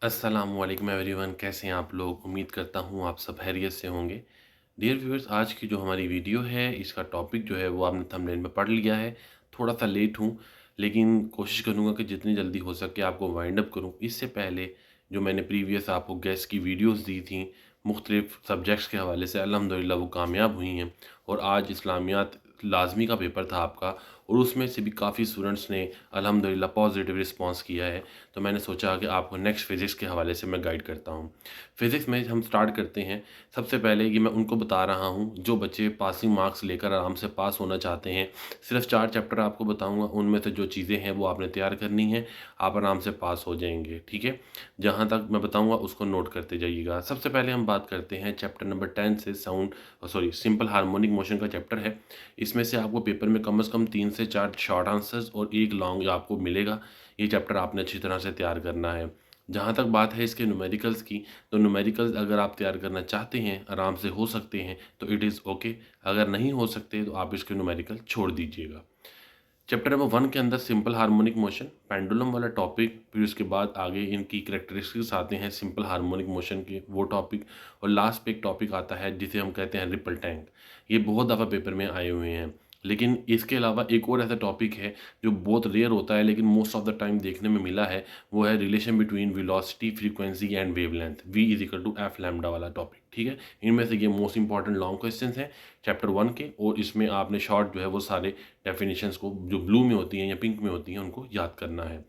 अस्सलामुअलैकुम एवरीवन, कैसे हैं आप लोग। उम्मीद करता हूँ आप सब खैरियत से होंगे। डियर व्यूअर्स, आज की जो हमारी वीडियो है इसका टॉपिक जो है वो आपने थंबनेल में पढ़ लिया है। थोड़ा सा लेट हूँ, लेकिन कोशिश करूँगा कि जितनी जल्दी हो सके आपको वाइंड अप करूँ। इससे पहले जो मैंने प्रीवियस आपको गैस की वीडियोज़ दी थी मुख्तलिफ सब्जेक्ट्स के हवाले से, अल्हम्दुलिल्लाह वो कामयाब हुई हैं। और आज इस्लामियात लाजमी का पेपर था आपका, और उसमें से भी काफ़ी स्टूडेंट्स ने अल्हम्दुलिल्लाह पॉजिटिव रिस्पांस किया है। तो मैंने सोचा कि आपको नेक्स्ट फिज़िक्स के हवाले से मैं गाइड करता हूँ। फिज़िक्स में हम स्टार्ट करते हैं। सबसे पहले ये मैं उनको बता रहा हूँ जो बच्चे पासिंग मार्क्स लेकर आराम से पास होना चाहते हैं। सिर्फ 4 चैप्टर आपको बताऊँगा, उनमें से जो चीज़ें हैं वो आपने तैयार करनी है, आप आराम से पास हो जाएँगे, ठीक है? जहाँ तक मैं बताऊँगा उसको नोट करते जाइएगा। सबसे पहले हम बात करते हैं चैप्टर नंबर 10 से, सिंपल हार्मोनिक मोशन का चैप्टर है। इसमें से आपको पेपर में कम से कम 3 से 4 शॉर्ट आंसर्स और 1 लॉन्ग आपको मिलेगा। ये चैप्टर आपने अच्छी तरह से तैयार करना है। जहाँ तक बात है इसके न्यूमेरिकल्स की, तो न्यूमेरिकल्स अगर आप तैयार करना चाहते हैं, आराम से हो सकते हैं, तो इट इज़ ओके। अगर नहीं हो सकते तो आप इसके न्यूमेरिकल छोड़ दीजिएगा। चैप्टर नंबर 1 के अंदर सिंपल हार्मोनिक मोशन, पेंडुलम वाला टॉपिक, फिर उसके बाद आगे इनकी कैरेक्टरिस्टिक्स आते हैं सिंपल हार्मोनिक मोशन के, वो टॉपिक, और लास्ट पे एक टॉपिक आता है जिसे हम कहते हैं रिपल टैंक। ये बहुत दफ़ा पेपर में आए हुए हैं। लेकिन इसके अलावा एक और ऐसा टॉपिक है जो बहुत रेयर होता है लेकिन मोस्ट ऑफ द टाइम देखने में मिला है, वो है relation between velocity, frequency and wavelength, v is equal to F lambda वाला टॉपिक, ठीक है। इनमें से ये मोस्ट इंपॉर्टेंट लॉन्ग क्वेश्चंस हैं चैप्टर 1 के, और इसमें आपने शॉर्ट जो है वो सारे डेफिनेशंस को जो ब्लू में होती हैं या पिंक में होती हैं उनको याद करना है।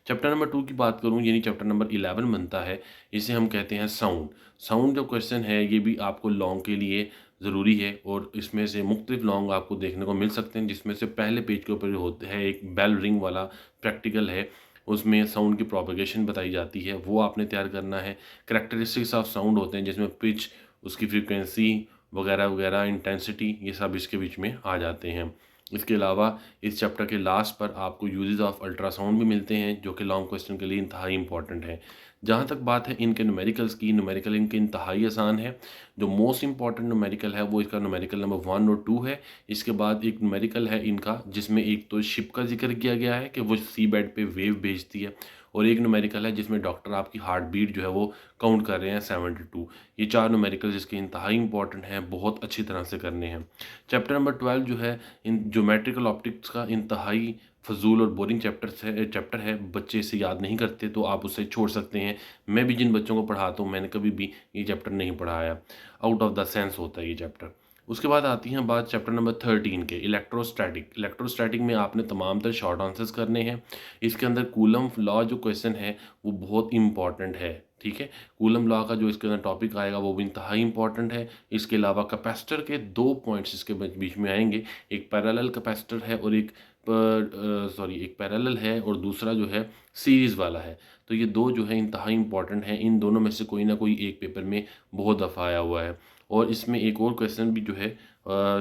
चैप्टर नंबर 2 की बात करूँ, यानी चैप्टर नंबर 11 बनता है, इसे हम कहते हैं साउंड। साउंड जो क्वेश्चन है ये भी आपको लॉन्ग के लिए ज़रूरी है, और इसमें से मुख्तलिफ लॉन्ग आपको देखने को मिल सकते हैं, जिसमें से पहले पेज के ऊपर होता है एक बेल रिंग वाला प्रैक्टिकल है। उसमें साउंड की प्रोपेगेशन बताई जाती है, वो आपने तैयार करना है। करैक्टरिस्टिक्स ऑफ साउंड होते हैं जिसमें पिच, उसकी फ्रीक्वेंसी वगैरह वगैरह, इंटेंसिटी, ये सब इसके बीच में आ जाते हैं। इसके अलावा इस चैप्टर के लास्ट पर आपको यूजेस ऑफ अल्ट्रासाउंड भी मिलते हैं जो कि लॉन्ग क्वेश्चन के लिए इंतहाई इंपॉर्टेंट है। जहाँ तक बात है इनके न्यूमेरिकल्स की, न्यूमेरिकल इनके इंतहाई आसान है। जो मोस्ट इंपॉर्टेंट न्यूमेरिकल है वो इसका न्यूमेरिकल नंबर 1 और 2 है। इसके बाद एक न्यूमेरिकल है इनका जिसमें एक तो शिप का जिक्र किया गया है कि वो सी बेड पे वेव भेजती है, और एक न्यूमेरिकल है जिसमें डॉक्टर आपकी हार्ट बीट जो है वो काउंट कर रहे हैं 72। ये 4 न्यूमेरिकल जिसके इंतहाई इंपॉर्टेंट हैं, बहुत अच्छी तरह से करने हैं। चैप्टर नंबर 12 जो है इन ज्योमेट्रिकल ऑप्टिक्स का इंतहाई फजूल और बोरिंग चैप्टर है, बच्चे इसे याद नहीं करते तो आप उसे छोड़ सकते हैं। मैं भी जिन बच्चों को पढ़ाता हूँ मैंने कभी भी ये चैप्टर नहीं पढ़ाया, आउट ऑफ द सेंस होता है ये चैप्टर। उसके बाद आती हैं बात चैप्टर नंबर 13 के, इलेक्ट्रोस्टैटिक। इलेक्ट्रोस्टैटिक में आपने तमाम तर शॉर्ट आंसर्स करने हैं। इसके अंदर कूलम लॉ जो क्वेश्चन है वो बहुत इंपॉर्टेंट है, ठीक है। कूलम लॉ का जो इसके अंदर टॉपिक आएगा वो भी इंतहाई इंपॉर्टेंट है। इसके अलावा कैपेसिटर के 2 पॉइंट्स इसके बीच में आएंगे, एक पैरेलल कैपेसिटर है और एक पैरेलल है और दूसरा जो है सीरीज़ वाला है। तो ये 2 जो है इंतहाई इंपॉर्टेंट हैं। इन दोनों में से कोई ना कोई एक पेपर में बहुत दफ़ा आया हुआ है। और इसमें एक और क्वेश्चन भी जो है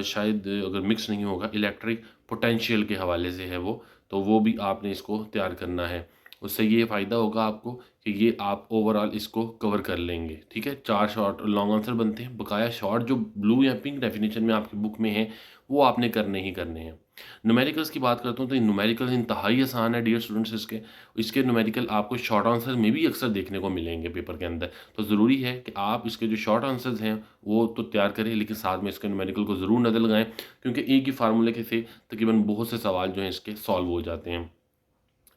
शायद अगर मिक्स नहीं होगा, इलेक्ट्रिक पोटेंशियल के हवाले से है वो, तो वो भी आपने इसको तैयार करना है। उससे ये फ़ायदा होगा आपको कि ये आप ओवरऑल इसको कवर कर लेंगे, ठीक है। 4 शॉर्ट लॉन्ग आंसर बनते हैं, बकाया शॉर्ट जो ब्लू या पिंक डेफिनेशन में आपकी बुक में है वो आपने करने ही करने हैं। न्यूमेरिकल्स की बात करता हूँ तो न्यूमेरिकल्स इंतहाई आसान है डियर स्टूडेंट्स। इसके न्यूमेरिकल आपको शॉर्ट आंसर में भी अक्सर देखने को मिलेंगे पेपर के अंदर। तो ज़रूरी है कि आप इसके जो शॉर्ट आंसर्स हैं वो तो तैयार करें, लेकिन साथ में इसके न्यूमेरिकल को ज़रूर नज़र लगाएं, क्योंकि एक ही फार्मूले के से तकरीबन बहुत से सवाल जो हैं इसके सॉल्व हो जाते हैं।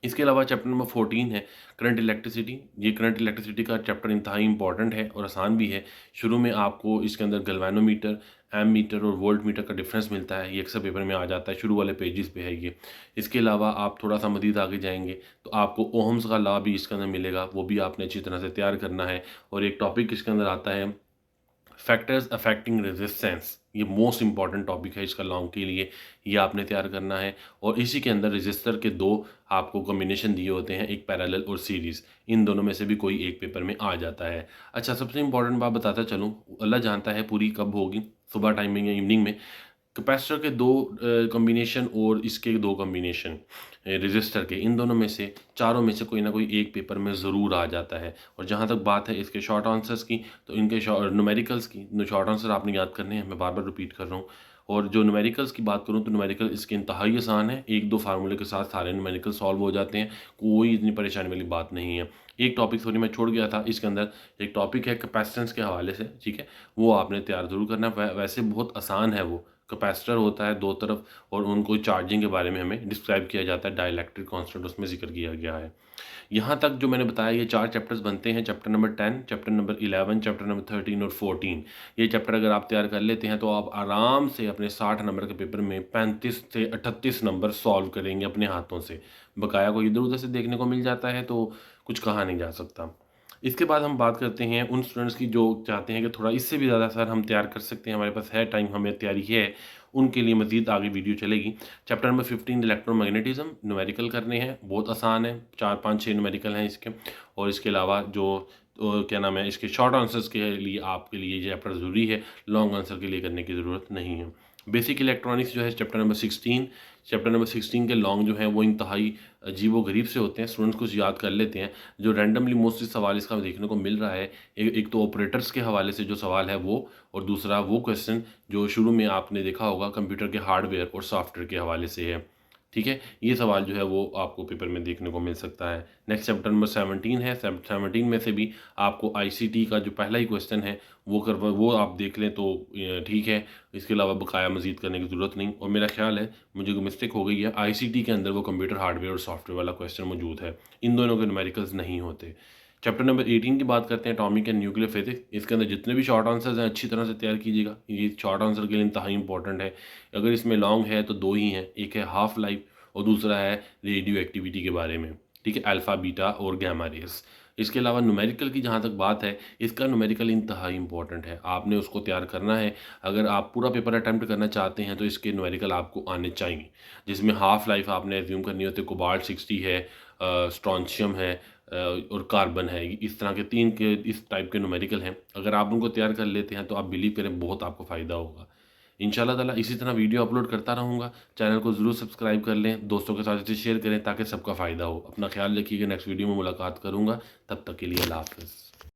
इसके अलावा चैप्टर नंबर 14 है करंट इलेक्ट्रिसिटी। ये करंट इलेक्ट्रिसिटी का चैप्टर इंतहाई इंपॉर्टेंट है और आसान भी है। शुरू में आपको इसके अंदर गैल्वेनोमीटर, एमीटर और वोल्टमीटर का डिफरेंस मिलता है, ये अक्सर पेपर में आ जाता है, शुरू वाले पेजेस पे है ये। इसके अलावा आप थोड़ा सा मज़ीद आगे जाएंगे तो आपको ओहम्स का लॉ भी इसके अंदर मिलेगा, वो भी आपने अच्छी तरह से तैयार करना है। और एक टॉपिक इसके अंदर आता है फैक्टर्स अफेक्टिंग रेजिस्टेंस, ये मोस्ट इंपॉर्टेंट टॉपिक है इसका लॉन्ग के लिए, ये आपने तैयार करना है। और इसी के अंदर रजिस्टर के 2 आपको कॉम्बिनेशन दिए होते हैं, एक पैरेलल और सीरीज़, इन दोनों में से भी कोई एक पेपर में आ जाता है। अच्छा, सबसे इंपॉर्टेंट बात बताता चलूँ, अल्लाह जानता है पूरी कब होगी, सुबह टाइम में या इवनिंग में। कैपेसिटर के 2 कॉम्बिनेशन और इसके 2 कॉम्बिनेशन रजिस्टर के, इन दोनों में से, चारों में से कोई ना कोई एक पेपर में ज़रूर आ जाता है। और जहाँ तक बात है इसके शॉर्ट आंसर्स की, तो इनके न्यूमेरिकल्स की शॉर्ट आंसर आपने याद करने हैं, मैं बार बार रिपीट कर रहा हूँ। और जो न्यूमेरिकल्स की बात करूँ तो न्यूमेरिकल इसके इंतहाई आसान है, 1-2 फार्मूले के साथ सारे न्यूमेरिकल सॉल्व हो जाते हैं, कोई इतनी परेशानी वाली बात नहीं है। एक टॉपिक सॉरी मैं छोड़ गया था, इसके अंदर एक टॉपिक है कैपेसिटेंस के हवाले से, ठीक है, वो आपने तैयार ज़रूर करना है। वैसे बहुत आसान है वो, कैपेसिटर होता है दो तरफ और उनको चार्जिंग के बारे में हमें डिस्क्राइब किया जाता है, डाइलेक्ट्रिक कांस्टेंट उसमें जिक्र किया गया है। यहाँ तक जो मैंने बताया ये 4 चैप्टर्स बनते हैं, chapter number 10, chapter number 11, chapter number 13 और 14। ये चैप्टर अगर आप तैयार कर लेते हैं तो आप आराम से अपने 60 नंबर के पेपर में 35 से 38 नंबर सॉल्व करेंगे अपने हाथों से। बकाया को इधर-उधर से देखने को मिल जाता है तो कुछ कहा नहीं जा सकता। इसके बाद हम बात करते हैं उन स्टूडेंट्स की जो चाहते हैं कि थोड़ा इससे भी ज़्यादा सर हम तैयार कर सकते हैं, हमारे पास है टाइम, हमें तैयारी है, उनके लिए मज़ीद आगे वीडियो चलेगी। चैप्टर नंबर 15 इलेक्ट्रोमैग्नेटिज़्म न्यूमेरिकल करने हैं, बहुत आसान है, 4, 5, 6 न्यूमेरिकल हैं इसके। और इसके अलावा जो क्या नाम है, इसके शॉर्ट आंसर्स के लिए आपके लिए ये चैप्टर ज़रूरी है, लॉन्ग आंसर के लिए करने की ज़रूरत नहीं है। बेसिक इलेक्ट्रॉनिक्स जो है चैप्टर नंबर 16, चैप्टर नंबर 16 के लॉन्ग जो हैं वो इंतहाई अजीब-व-गरीब से होते हैं, स्टूडेंट्स कुछ याद कर लेते हैं। जो रैंडमली मोस्टली सवाल इसका देखने को मिल रहा है, एक तो ऑपरेटर्स के हवाले से जो सवाल है वो, और दूसरा वो क्वेश्चन जो शुरू में आपने देखा होगा कंप्यूटर के हार्डवेयर और सॉफ्टवेयर के हवाले से है। ठीक है? ये सवाल जो है वो आपको पेपर में देखने को मिल सकता है। नेक्स्ट चैप्टर नंबर 17 है, 17 में से भी आपको आईसीटी का जो पहला ही क्वेश्चन है वो आप देख लें तो ठीक है। इसके अलावा बकाया मज़ीद करने की ज़रूरत नहीं, और मेरा ख़्याल है मुझे कोई मिस्टेक हो गई है, आईसीटी के अंदर वो कंप्यूटर हार्डवेयर और सॉफ्टवेयर वाला क्वेश्चन मौजूद है। इन दोनों के न्यूमेरिकल्स नहीं होते। चैप्टर नंबर 18 की बात करते हैं, एटॉमिक एंड न्यूक्लियर फिजिक्स। इसके अंदर जितने भी शॉर्ट आंसर्स हैं अच्छी तरह से तैयार कीजिएगा, ये शॉर्ट आंसर के लिए इंतहाई इंपॉर्टेंट है। अगर इसमें लॉन्ग है तो 2 ही हैं, एक है हाफ लाइफ और दूसरा है रेडियो एक्टिविटी के बारे में, ठीक है, अल्फ़ा, बीटा और गामा रेज़। इसके अलावा न्यूमेरिकल की जहाँ तक बात है, इसका न्यूमेरिकल इंतहाई इंपॉर्टेंट है, आपने उसको तैयार करना है। अगर आप पूरा पेपर अटेम्प्ट करना चाहते हैं तो इसके न्यूमेरिकल आपको आने चाहिए, जिसमें हाफ लाइफ आपने एज्यूम करनी होती है, कोबाल्ट 60 है, स्ट्रॉन्शियम है, और कार्बन है। इस तरह के 3 के इस टाइप के न्यूमेरिकल हैं। अगर आप उनको तैयार कर लेते हैं तो आप बिलीव करें बहुत आपको फ़ायदा होगा। इंशाल्लाह ताला इसी तरह वीडियो अपलोड करता रहूँगा। चैनल को ज़रूर सब्सक्राइब कर लें, दोस्तों के साथ इसे शेयर करें ताकि सबका फ़ायदा हो। अपना ख़्याल रखिएगा, नेक्स्ट वीडियो में मुलाकात करूँगा, तब तक के लिए अल्लाह हाफ़िज़।